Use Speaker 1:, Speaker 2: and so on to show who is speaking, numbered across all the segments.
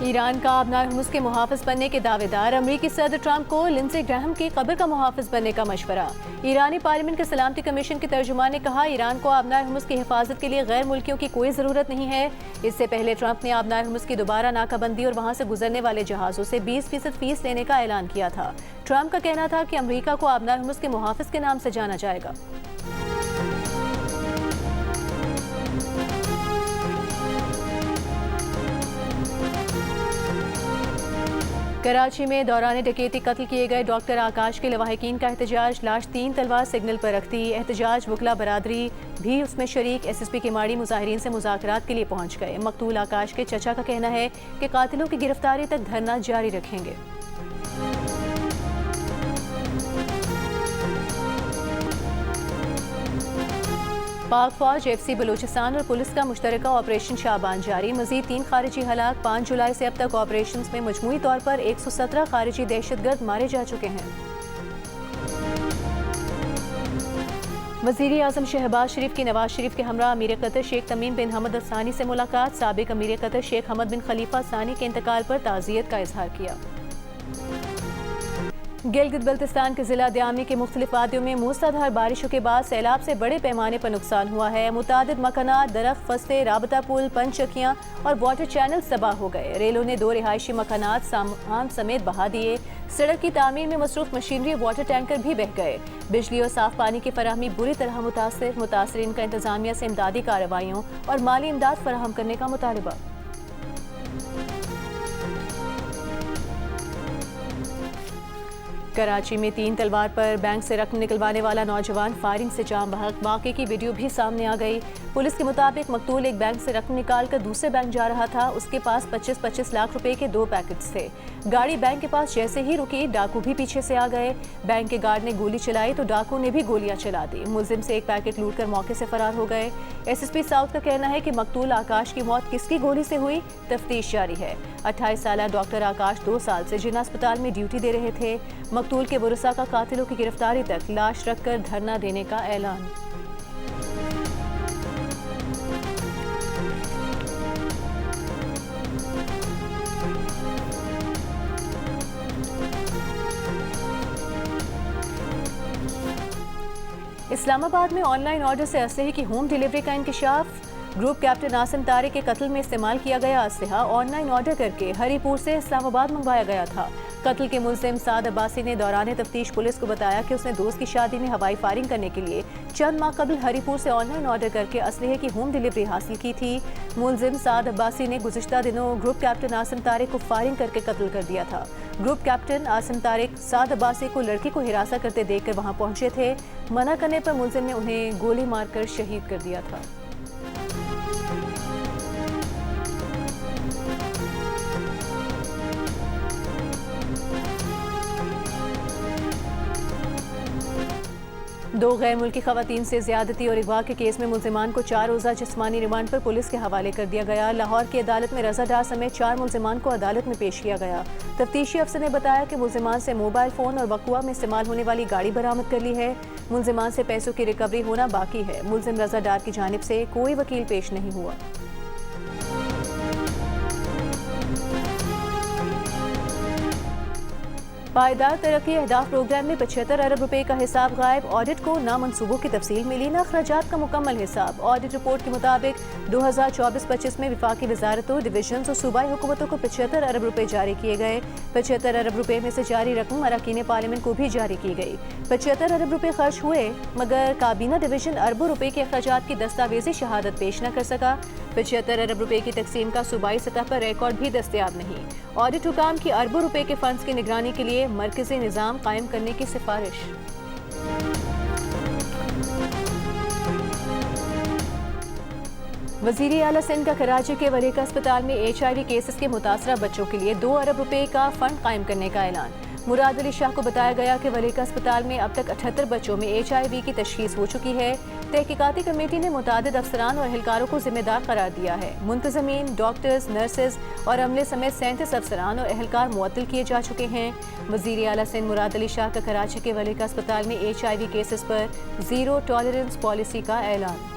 Speaker 1: Iran का अब नारहुमुस के मुहाफिज बनने के दावेदार अमरीकी सदर ट्रंप को लिंडसे ग्रैहम की कब्र का मुहाफिज बनने का मशवरा। ईरानी पार्लियामेंट के सलामती कमीशन के तर्जुमान ने कहा, ईरान को अब नारहुमुस की हिफाजत के लिए गैर मुल्कियों की कोई ज़रूरत नहीं है। इससे पहले ट्रंप ने अब नारहुमुस की दोबारा नाकाबंदी और वहाँ से गुजरने वाले जहाज़ों से 20% फीस लेने का ऐलान किया था। ट्रंप का कहना था कि अमरीका को अब नारहुमुस के मुहाफिज के नाम से जाना जाएगा। कराची में दौरान डकैती कत्ल किए गए डॉक्टर आकाश के लवाहिकीन का एहतजाज। लाश 3 तलवार सिग्नल पर रखती। एहतजाज वकला बरादरी भी उसमें शरीक। SSP की माड़ी मुजाहिरीन से मुज़ाकरात के लिए पहुंच गए। मकतूल आकाश के चचा का कहना है कि कातिलों की गिरफ्तारी तक धरना जारी रखेंगे। पाक फौज, FC बलूचिस्तान और पुलिस का मुश्तरका ऑपरेशन शाबान जारी। मजीद 3 खारिजी हलाक। 5 जुलाई से अब तक ऑपरेशन में मजमूई तौर पर 117 खारिजी दहशतगर्द मारे जा चुके हैं। वज़ीर आज़म शहबाज शरीफ की नवाज शरीफ के हमरा अमीर कतर शेख तमीम बिन हमद अल सानी से मुलाकात। साबिक अमीर कतर शेख हमद बिन खलीफा सानी के इंतकाल पर ताज़ियत का इजहार किया। गिलगित बल्तिस्तान के जिला दयामी के मुख्तलिफ वादियों में मूसलाधार बारिशों के बाद सैलाब से बड़े पैमाने पर नुकसान हुआ है। मुतादिद मकानात, दरख्त फसले, राबता पुल, पंचकियाँ और वाटर चैनल तबाह हो गए। रेलों ने 2 रिहायशी मकानात सामान समेत बहा दिए। सड़क की तामीर में मसरूफ मशीनरी और वाटर टैंकर भी बह गए। बिजली और साफ पानी की फराहमी बुरी तरह मुतासरीन का इंतजामिया से इमदादी कार्रवाइयों और माली इमदाद फराहम करने का मुतालबा। कराची में 3 तलवार पर बैंक से रकम निकलवाने वाला नौजवान फायरिंग से जाम बहक। वाक़े की वीडियो भी सामने आ गई। पुलिस के मुताबिक मकतूल एक बैंक से रकम निकाल कर दूसरे बैंक जा रहा था। उसके पास 25-25 लाख रुपए के 2 पैकेट्स थे। गाड़ी बैंक के पास जैसे ही रुकी, डाकू भी पीछे से आ गए। बैंक के गार्ड ने गोली चलाई तो डाकू ने भी गोलियां चला दी। मुलजिम से एक पैकेट लूट कर मौके से फरार हो गए। SSP साउथ का कहना है कि मकतूल आकाश की मौत किसकी गोली से हुई, तफ्तीश जारी है। 28 साल डॉक्टर आकाश 2 साल से जिन्ना अस्पताल में ड्यूटी दे रहे थे। मकतूल के वरुसा का कातिलों की गिरफ्तारी तक लाश रखकर धरना देने का ऐलान। इस्लामाबाद में ऑनलाइन ऑर्डर से असलहे की होम डिलीवरी का इंकशाफ। ग्रुप कैप्टन आसिम तारिक के कत्ल में इस्तेमाल किया गया असलहा ऑनलाइन ऑर्डर करके हरीपुर से इस्लामाबाद मंगवाया गया था। कत्ल के मुलजिम साद अब्बासी ने दौरान तफ्तीश पुलिस को बताया कि उसने दोस्त की शादी में हवाई फायरिंग करने के लिए चंद माह कबल हरीपुर से ऑनलाइन ऑर्डर करके असलहे की होम डिलीवरी हासिल की थी। मुलजिम साद अब्बासी ने गुज़िश्ता दिनों ग्रुप कैप्टन आसिम तारिक को फायरिंग करके कत्ल कर दिया था। ग्रुप कैप्टन आसिम तारिक साद अब्बासी को लड़की को हिरासत करते देखकर वहां पहुंचे थे। मना करने पर मुलजिम ने उन्हें गोली मारकर शहीद कर दिया था। दो गैर मुल्की खवातीन से ज्यादती और अगवा के केस में मुलजिमान को 4 रोज़ा जिस्मानी रिमांड पर पुलिस के हवाले कर दिया गया। लाहौर की अदालत में रजा डार समेत 4 मुलजिमान को अदालत में पेश किया गया। तफ्तीशी अफसर ने बताया कि मुलजिमान से मोबाइल फ़ोन और वकुआ में इस्तेमाल होने वाली गाड़ी बरामद कर ली है। मुलजिमान से पैसों की रिकवरी होना बाकी है। मुलजिम रजा डार की जानिब से कोई वकील पेश नहीं हुआ। पायदार तरक्की अहदाफ प्रोग्राम में 75 अरब रुपए का हिसाब गायब। ऑडिट को ना मनसूबों की तफसील मिली, ना अखराजात का मुकम्मल हिसाब। ऑडिट रिपोर्ट के मुताबिक 2024-25 में विफाकी वजारतों, डिवीजन और सूबाई हुकूमतों को 75 अरब रुपए जारी किए गए। 75 अरब रुपए में से जारी रकम अरकान पार्लियामेंट को भी जारी की गई। 75 अरब रुपए खर्च हुए, मगर काबीना डिवीजन अरबों रुपए के अखराजात की दस्तावेजी शहादत पेश न कर सका। 75 अरब रुपए की तकसीम का सूबाई सतह पर रिकॉर्ड भी दस्तयाब नहीं। ऑडिट हुकाम की अरबों रुपए के फंड्स की निगरानी के लिए मरकजी निज़ाम कायम करने की सिफारिश। वज़ीर आला सिंध का कराची के वलीका अस्पताल में HIV केसेस के मुतासरा बच्चों के लिए 2 अरब रुपए का फंड कायम करने का ऐलान। मुराद अली शाह को बताया गया कि वलीका अस्पताल में अब तक 78 बच्चों में HIV की तशखीस हो चुकी है। तहकीकाती कमेटी ने मुतादिद अफसरान और एहलकारों को जिम्मेदार करार दिया है। मुंतजमीन, डॉक्टर्स, नर्सेज और अमले समेत 37 अफसरान और एहलकार मुअत्तल किए जा चुके हैं। वज़ीर आला सिंध मुराद अली शाह का कराची के वलीका अस्पताल में HIV केसेस पर ज़ीरो टॉलरेंस पॉलिसी का ऐलान।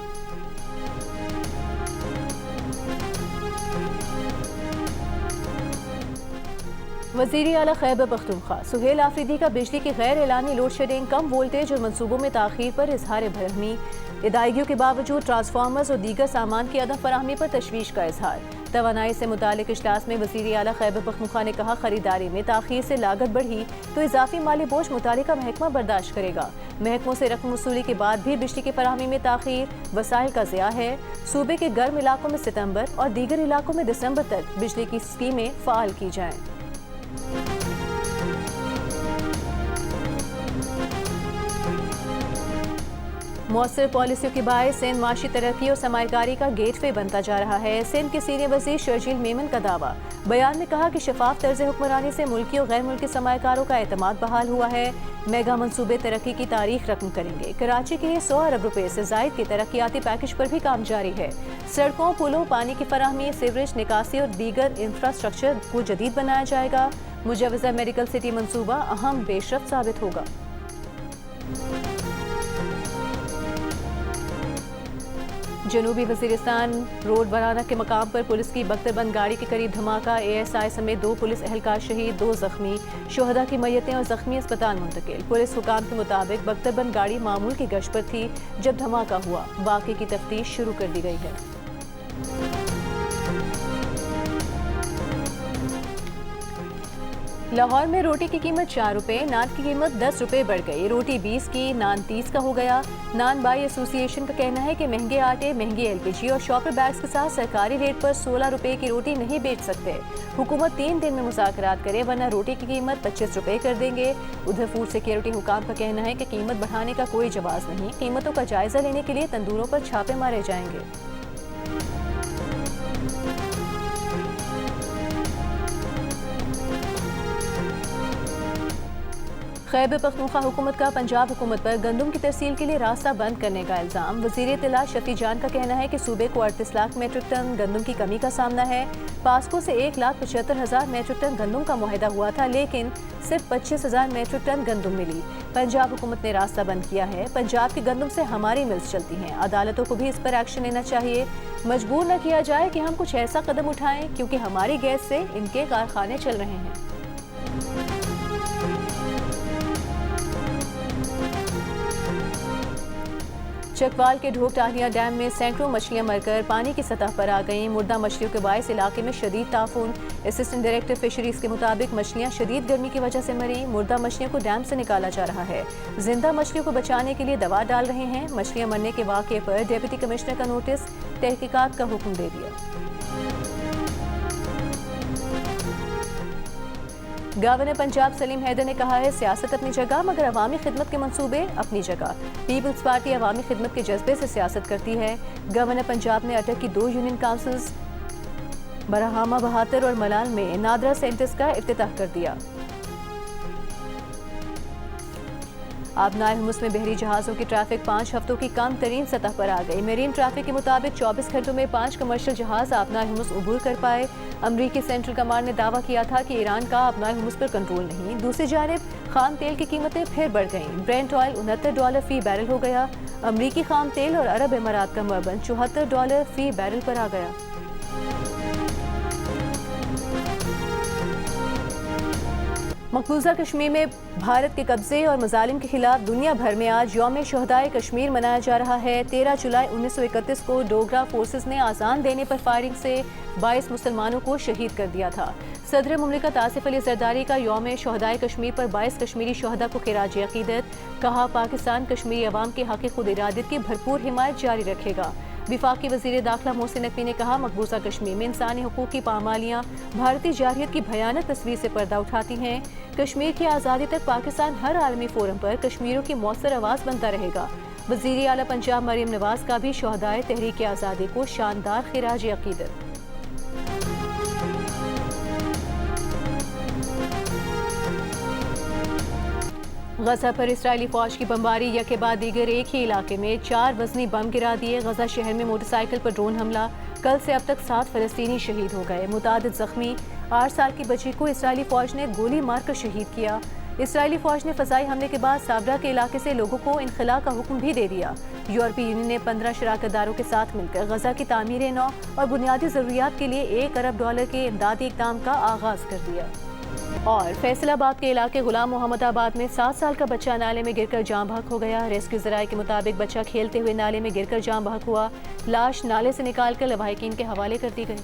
Speaker 1: वज़ीर आला खैबर पख्तूनख्वा सुहेल आफरीदी का बिजली की गैर एलानी लोड शेडिंग, कम वोल्टेज और मनसूबों में ताख़ीर पर इजहार बरहमी। अदायगियों के बावजूद ट्रांसफार्मर्स और दीगर सामान की अदम फराहमी पर तशवीश का इजहार। तवानाई से मुतालिक इजलास में वज़ीर आला खैबर पख्तूनख्वा ने कहा, खरीदारी में ताख़ीर से लागत बढ़ी तो इजाफी माली बोझ मुतालिका महकमा बर्दाश्त करेगा। महकमों से रकम वसूली के बाद भी बिजली की फराहमी में ताख़ीर वसाइल का ज़िया है। सूबे के गर्म इलाकों में सितंबर और दीगर इलाकों में दिसंबर तक बिजली की स्कीमें फ़ाल की जाएँ। मौसर पॉलिसियों के बायस सिंध माशी तरक्की और सरमायाकारी का गेटवे बनता जा रहा है। सिंध के सीनियर वज़ीर शर्जील मेमन का दावा। बयान में कहा कि शफाफ तर्ज हुक्मरानी से मुल्की और गैर मुल्की सरमायाकारों का एतमाद बहाल हुआ है। मेगा मंसूबे तरक्की की तारीख रकम करेंगे। कराची के लिए 100 अरब रुपए से जायद के तरक्याती पैकेज पर भी काम जारी है। सड़कों, पुलों, पानी की फराहमी, सीवरेज निकासी और दीगर इंफ्रास्ट्रक्चर को जदीद बनाया जाएगा। मुजव्वज़ा मेडिकल सिटी मंसूबा अहम पेशरफ्त साबित होगा। जनूबी वज़ीरिस्तान रोड बराना के मकाम पर पुलिस की बख्तरबंद गाड़ी के करीब धमाका। ASI समेत 2 पुलिस एहलकार शहीद, 2 जख्मी। शोहदा की मैयतें और जख्मी अस्पताल मुंतकिल। पुलिस हुकाम के मुताबिक बख्तरबंद गाड़ी मामूल की गश्त पर थी जब धमाका हुआ। वाक़े की तफ्तीश शुरू कर दी गई है। लाहौर में रोटी की कीमत 4 रुपए, नान की कीमत 10 रुपए बढ़ गई। रोटी 20 की, नान 30 का हो गया। नान बाई एसोसिएशन का कहना है कि महंगे आटे, महंगी LPG और शॉपर बैग्स के साथ सरकारी रेट पर 16 रुपए की रोटी नहीं बेच सकते। हुकूमत 3 दिन में मुज़ाकरात करे वरना रोटी की कीमत 25 रुपए कर देंगे। उधर फूड सिक्योरिटी हुकाम का कहना है कि कीमत बढ़ाने का कोई जवाब नहीं। कीमतों का जायजा लेने के लिए तंदूरों पर छापे मारे जाएंगे। खैबर पख्तूनख्वा हुकूमत का पंजाब हुकूमत पर गंदम की तरसील के लिए रास्ता बंद करने का इल्ज़ाम। वज़ीर इत्तला शफी जान का कहना है कि सूबे को 38 लाख मेट्रिक टन गंदम की कमी का सामना है। पास्को से 1,75,000 मेट्रिक टन गंदम का मुआहदा हुआ था, लेकिन सिर्फ 25,000 मेट्रिक टन गंदम मिली। पंजाब हुकूमत ने रास्ता बंद किया है। पंजाब की गंदम से हमारी मिल्स चलती हैं। अदालतों को भी इस पर एक्शन लेना चाहिए। मजबूर न किया जाए कि हम कुछ ऐसा कदम उठाएं, क्योंकि हमारी गैस से इनके कारखाने चल रहे हैं। चकवाल के ढोक टाहलिया डैम में सैकड़ों मछलियां मरकर पानी की सतह पर आ गईं। मुर्दा मछलियों के बायस इलाके में शदीद ताफून। असिस्टेंट डायरेक्टर फिशरीज के मुताबिक मछलियां शदीद गर्मी की वजह से मरी। मुर्दा मछलियों को डैम से निकाला जा रहा है। जिंदा मछलियों को बचाने के लिए दवा डाल रहे हैं। मछलियां मरने के वाक़े पर डिप्टी कमिश्नर का नोटिस, तहकीकात का हुक्म दे दिया। गवर्नर पंजाब सलीम हैदर ने कहा है, सियासत अपनी जगह मगर अवामी खिदमत के मंसूबे अपनी जगह। पीपल्स पार्टी अवामी खिदमत के जज्बे से सियासत करती है। गवर्नर पंजाब ने अटक की 2 यूनियन काउंसिल्स बरहामा बहातर और मलाल में नादरा सेंटर्स का इफ्तिताह कर दिया। आबनाए हुमुस में बहरी जहाज़ों की ट्रैफिक 5 हफ्तों की कम तरीन सतह पर आ गई। मेरीन ट्रैफिक के मुताबिक 24 घंटों में 5 कमर्शियल जहाज़ आबनाए हुमुस उबूर कर पाए। अमरीकी सेंट्रल कमांड ने दावा किया था कि ईरान का आबनाए हुमुस पर कंट्रोल नहीं। दूसरी जानिब खाम तेल की कीमतें फिर बढ़ गईं। ब्रेंट ऑयल $69 फी बैरल हो गया। अमरीकी खाम तेल और अरब इमारात का मबन $74 फी बैरल पर आ गया। मकबूजा कश्मीर में भारत के कब्जे और मजालिम के खिलाफ दुनिया भर में आज यौम शहदाए कश्मीर मनाया जा रहा है। 13 जुलाई 1931 को डोगरा फोर्सेस ने आज़ान देने पर फायरिंग से 22 मुसलमानों को शहीद कर दिया था। सदर मुमलिकत आसिफ अली जरदारी का यौम शहदाए कश्मीर पर 22 कश्मीरी शहदा को खिराज अकीदत। कहा, पाकिस्तान कश्मीरी अवाम के हक़ खुद इरादत की भरपूर हिमायत जारी रखेगा। विफाकी वज़ीर दाखिला मोहसिन नकवी ने कहा, मकबूजा कश्मीर में इंसानी हुकूक की पामालियाँ भारतीय जारहियत की भयानक तस्वीर से पर्दा उठाती हैं। कश्मीर की आज़ादी तक पाकिस्तान हर आलमी फोरम पर कश्मीरियों की मौसर आवाज़ बनता रहेगा। वज़ीर आला पंजाब मरीम नवाज का भी शहदाए तहरीक आज़ादी को शानदार खिराज अकीदत। गजा पर इस्राएली फौज की बमबारी यके बाद दीगर एक ही इलाके में 4 वजनी बम गिरा दिए। गजा शहर में मोटरसाइकिल पर ड्रोन हमला। कल से अब तक 7 फ़लस्तीनी शहीद हो गए, मुतादिद जख्मी। 8 साल की बच्ची को इस्राएली फौज ने गोली मारकर शहीद किया। इस्राएली फौज ने फ़ज़ाई हमले के बाद साबरा के इलाके से लोगों को इनखला का हुक्म भी दे दिया। यूरोपीय यूनियन ने 15 शराकतदारों के साथ मिलकर गजा की तामीर नौ और बुनियादी ज़रूरियात के लिए $1 अरब के इमदादी इक़दाम का आगाज़ कर दिया। और फैसलाबाद के इलाके गुलाम मोहम्मदाबाद में 7 साल का बच्चा नाले में गिरकर जाम बहक हो गया। रेस्क्यू जराये के मुताबिक बच्चा खेलते हुए नाले में गिरकर जाम बहक हुआ। लाश नाले से निकालकर लवाहिकीन के हवाले कर दी गई।